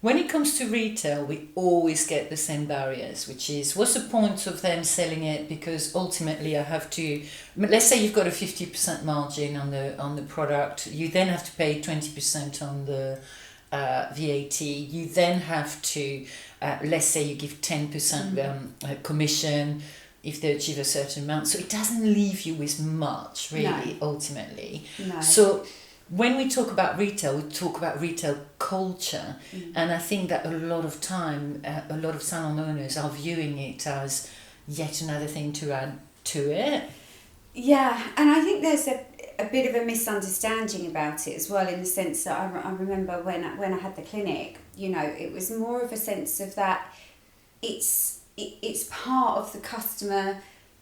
When it comes to retail, we always get the same barriers, which is, what's the point of them selling it? Because ultimately I have to, let's say you've got a 50% margin on the product, you then have to pay 20% on the VAT, you then have to, let's say you give 10% commission if they achieve a certain amount. So it doesn't leave you with much, really, ultimately. No. So when we talk about retail, we talk about retail culture, and I think that a lot of time, a lot of salon owners are viewing it as yet another thing to add to it. Yeah, and I think there's a bit of a misunderstanding about it as well, in the sense that I remember when I had the clinic, you know, it was more of a sense of that it's part of the customer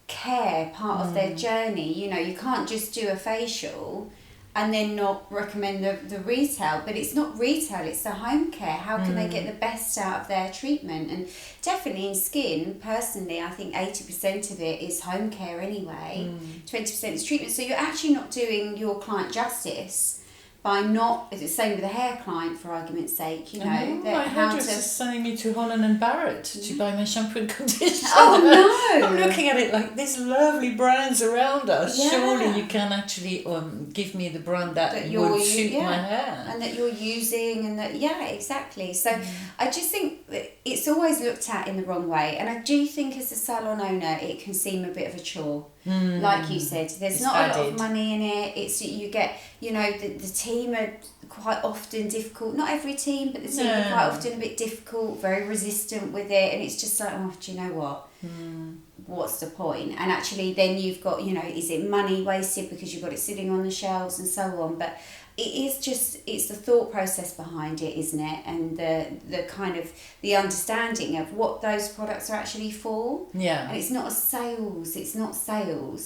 care, part of their journey. You know, you can't just do a facial and then not recommend the retail. But it's not retail, it's the home care. How can they get the best out of their treatment? And definitely in skin, personally, I think 80% of it is home care anyway. 20% is treatment. So you're actually not doing your client justice by not, it's the same with a hair client, for argument's sake, you know. My hairdresser is sending me to Holland and Barrett to buy my shampoo and conditioner. Oh no! I'm looking at it like, there's lovely brands around us. Yeah. Surely you can actually give me the brand that would suit my hair. And that you're using, and that, exactly. So I just think that it's always looked at in the wrong way. And I do think as a salon owner, it can seem a bit of a chore. Like you said, there's not a lot of money in it. It's, you get, you know, the team are quite often difficult. Not every team, but the team are quite often a bit difficult, very resistant with it. And it's just like, oh, do you know what? What's the point? And actually then you've got, you know, is it money wasted because you've got it sitting on the shelves and so on? But it is just, it's the thought process behind it, isn't it? And the kind of the understanding of what those products are actually for. Yeah. And it's not sales,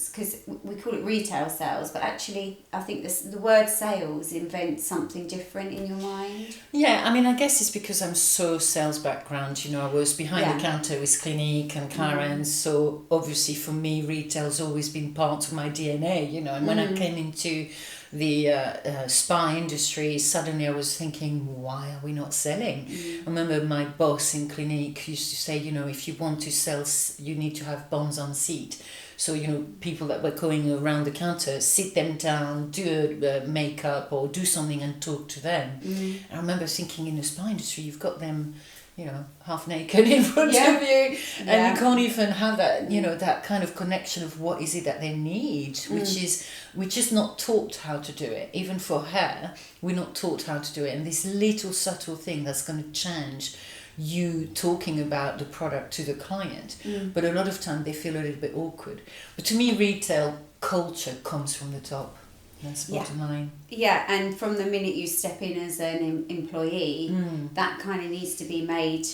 because we call it retail sales, but actually I think the word sales invents something different in your mind. Yeah, I mean, I guess it's because I'm so sales background, you know, I was behind the counter with Clinique and Clarence, so obviously for me retail's always been part of my DNA, you know, and when I came into the spa industry, suddenly I was thinking, why are we not selling? I remember my boss in Clinique used to say, you know, if you want to sell, you need to have bums on seat. So, you know, people that were going around the counter, sit them down, do a makeup or do something and talk to them. And I remember thinking, in the spa industry, you've got them, you know, half naked in front of you, and you can't even have that, you know, that kind of connection of what is it that they need, which is, we're just not taught how to do it. Even for hair, we're not taught how to do it. And this little subtle thing that's going to change you talking about the product to the client. But a lot of time they feel a little bit awkward. But to me, retail culture comes from the top. That's the bottom line. Yeah, and from the minute you step in as an employee, that kind of needs to be made,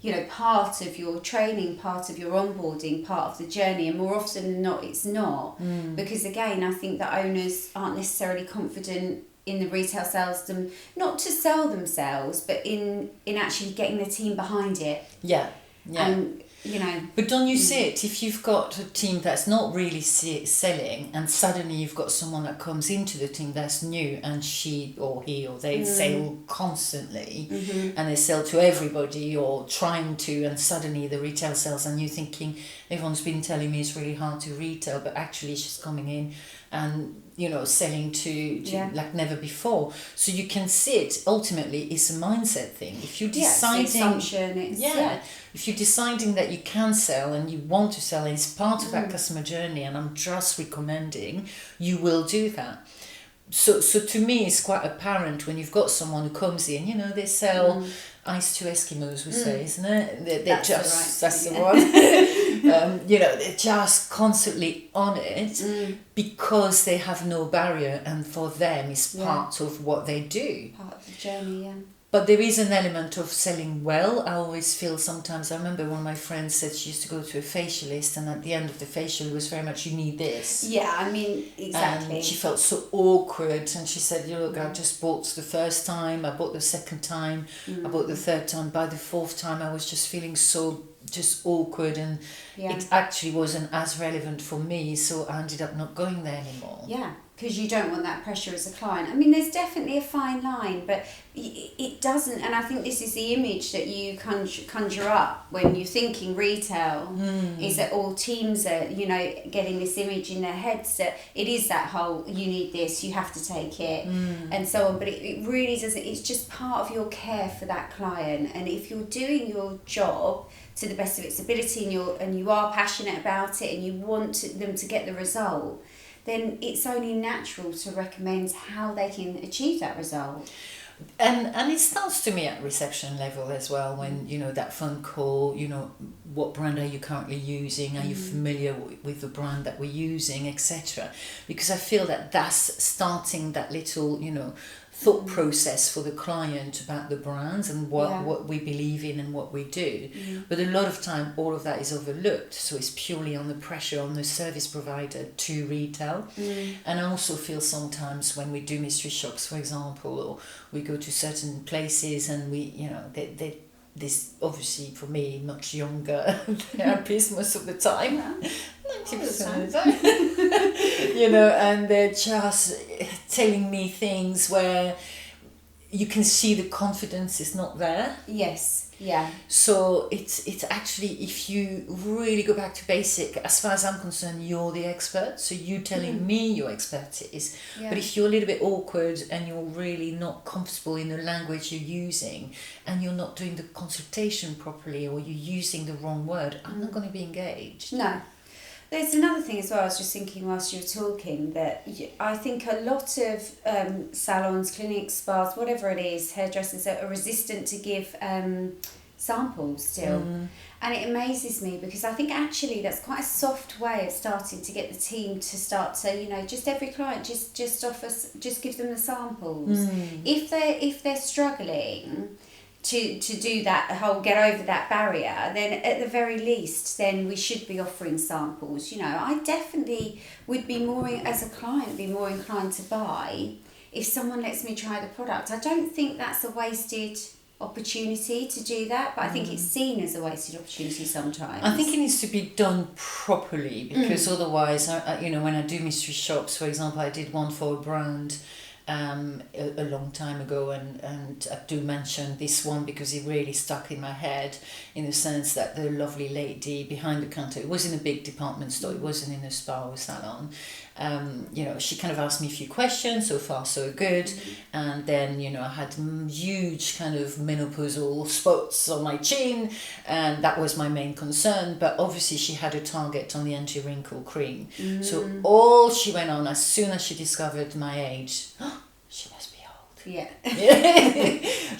you know, part of your training, part of your onboarding, part of the journey. And more often than not, it's not. Because again, I think that owners aren't necessarily confident in the retail sales, not to sell themselves, but in actually getting the team behind it. Yeah. And, you know. But don't you see it? If you've got a team that's not really selling, and suddenly you've got someone that comes into the team that's new, and she or he or they sell constantly, and they sell to everybody or trying to, and suddenly the retail sells, and you're thinking, everyone's been telling me it's really hard to retail, but actually she's coming in and, you know, selling to like never before. So you can see it, ultimately it's a mindset thing. If you're deciding, it's assumption, if you're deciding that you can sell and you want to sell, and it's part of that customer journey, and I'm just recommending, you will do that. So to me, it's quite apparent when you've got someone who comes in, you know, they sell ice to Eskimos, we say, isn't it? That's the one. You know, they're just constantly on it because they have no barrier, and for them it's part of what they do. Part of the journey, But there is an element of selling well. I always feel sometimes, I remember one of my friends said she used to go to a facialist, and at the end of the facial it was very much, you need this. Yeah, I mean, exactly. And she felt so awkward, and she said, look, I just bought the first time, I bought the second time, I bought the third time. By the fourth time I was just feeling so just awkward, and it actually wasn't as relevant for me, so I ended up not going there anymore. Yeah. because you don't want that pressure as a client. I mean, there's definitely a fine line, but it doesn't, and I think this is the image that you conjure up when you're thinking retail, is that all teams are, you know, getting this image in their heads that it is that whole, you need this, you have to take it, and so on. But it really doesn't, it's just part of your care for that client. And if you're doing your job to the best of its ability, and you are passionate about it, and you want them to get the result, then it's only natural to recommend how they can achieve that result. And it starts to me at reception level as well, when, you know, that phone call, you know, what brand are you currently using? Are you familiar with the brand that we're using, etc.? Because I feel that that's starting that little, you know, thought process for the client about the brands and what we believe in and what we do. But a lot of time all of that is overlooked, so it's purely on the pressure on the service provider to retail. And I also feel sometimes when we do mystery shops, for example, or we go to certain places and we, you know, this obviously for me much younger therapists most of the time, 90% of the time, you know, and they're just telling me things where you can see the confidence is not there. Yes, yeah. So it's actually, if you really go back to basic, as far as I'm concerned, you're the expert. So you telling me your expertise. But if you're a little bit awkward and you're really not comfortable in the language you're using, and you're not doing the consultation properly, or you're using the wrong word, I'm not going to be engaged. No. There's another thing as well, I was just thinking whilst you were talking, that I think a lot of salons, clinics, spas, whatever it is, hairdressers are resistant to give samples still. And it amazes me, because I think actually that's quite a soft way of starting to get the team to start to, you know, just every client just give them the samples. If they're struggling to do that whole, get over that barrier, then at the very least then we should be offering samples. You know, I definitely would be more, as a client, be more inclined to buy if someone lets me try the product. I don't think that's a wasted opportunity to do that, but I think it's seen as a wasted opportunity sometimes. I think it needs to be done properly, because otherwise, you know, when I do mystery shops, for example, I did one for a brand a long time ago, and I do mention this one because it really stuck in my head, in the sense that the lovely lady behind the counter, it was in a big department store, it wasn't in a spa or salon, you know, she kind of asked me a few questions, so far so good, and then, you know, I had huge kind of menopausal spots on my chin, and that was my main concern. But obviously she had a target on the anti-wrinkle cream, so all she went on, as soon as she discovered my age, she must be old. Yeah.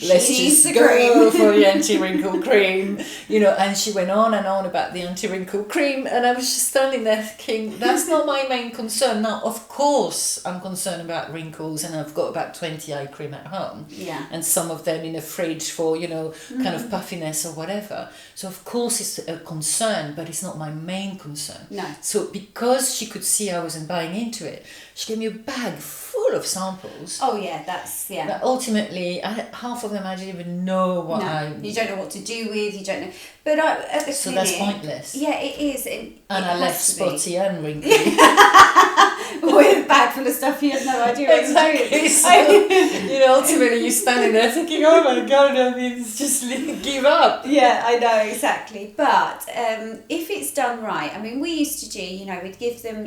Let's just go for the anti-wrinkle cream, you know. And she went on and on about the anti-wrinkle cream, and I was just standing there thinking, that's not my main concern. Now, of course, I'm concerned about wrinkles, and I've got about 20 eye cream at home, and some of them in a fridge for, you know, kind of puffiness or whatever. So of course it's a concern, but it's not my main concern. No. So because she could see I wasn't buying into it, she gave me a bag full of samples. Oh yeah, that's, yeah. But ultimately, half of them I didn't even know what you don't know what to do with, you don't know. But at the so clinic, that's pointless. Yeah, it is. And I left spotty and wrinkly. With a bag full of stuff you had no idea what exactly. to do. So, you know, ultimately you're standing there thinking, oh my God, I mean, just give up. Yeah, I know, exactly. But if it's done right, I mean, we used to do, you know, we'd give them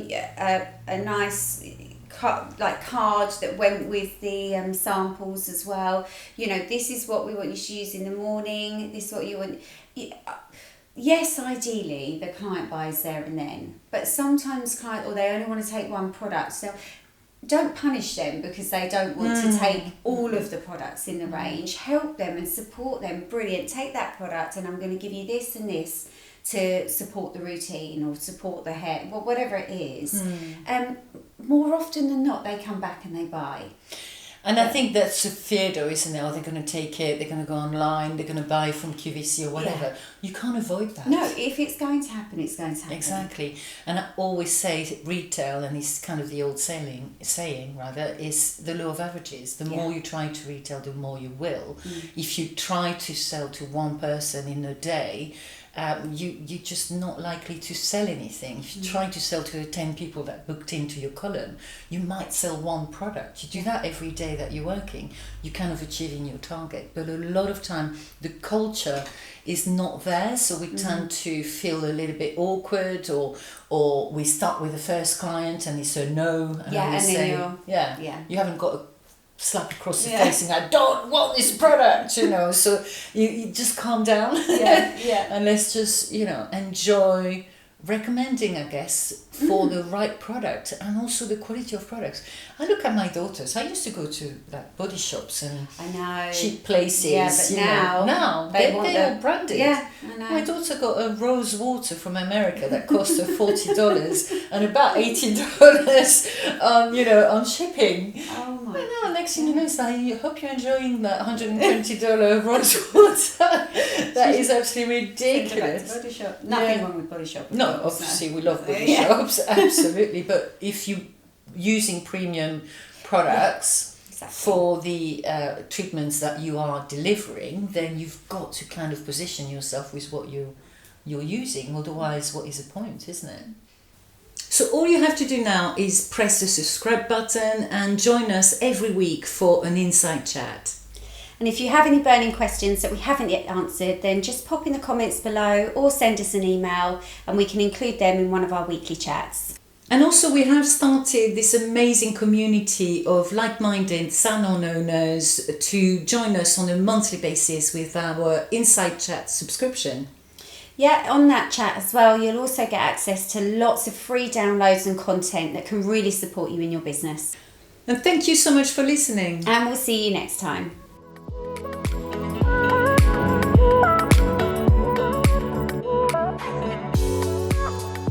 a nice card that went with the samples as well. You know, this is what we want you to use in the morning, this is what you want. Yes, ideally the client buys there and then, but sometimes they only want to take one product. So don't punish them because they don't want to take all of the products in the range. Help them and support them. Brilliant, take that product and I'm going to give you this and this to support the routine or support the hair, whatever it is. More often than not, they come back and they buy. And I think that's a fear though, isn't it? Oh, they're going to take it, they're going to go online, they're going to buy from QVC or whatever. Yeah. You can't avoid that. No, if it's going to happen, it's going to happen. Exactly. And I always say retail, and it's kind of the old saying is the law of averages. The more you try to retail, the more you will. If you try to sell to one person in a day, you're just not likely to sell anything. If you try to sell to 10 people that booked into your column, you might sell one product. You do that every day that you're working, you're kind of achieving your target. But a lot of time, the culture is not there, so we tend to feel a little bit awkward, or we start with the first client and they say no, and Yeah, we and say, then you haven't got a slap across the face and I don't want this product, so you just calm down and let's just enjoy recommending, I guess, for the right product and also the quality of products. I look at my daughters. I used to go to like body shops and cheap places. But now they're all branded. Yeah, I know. My daughter got a rose water from America that cost her $40 and about $80 on shipping. Oh my! I know. Next thing you know, I hope you're enjoying that $120 rose water. That is absolutely ridiculous. Body Shop. Nothing wrong with Body Shop. No, obviously we love body shops, absolutely. But if you're using premium products for the treatments that you are delivering, then you've got to kind of position yourself with what you're using. Otherwise, what is the point, isn't it? So all you have to do now is press the subscribe button and join us every week for an Insight Chat. And if you have any burning questions that we haven't yet answered, then just pop in the comments below or send us an email and we can include them in one of our weekly chats. And also we have started this amazing community of like-minded salon owners to join us on a monthly basis with our Insight Chat subscription. Yeah, on that chat as well, you'll also get access to lots of free downloads and content that can really support you in your business. And thank you so much for listening. And we'll see you next time.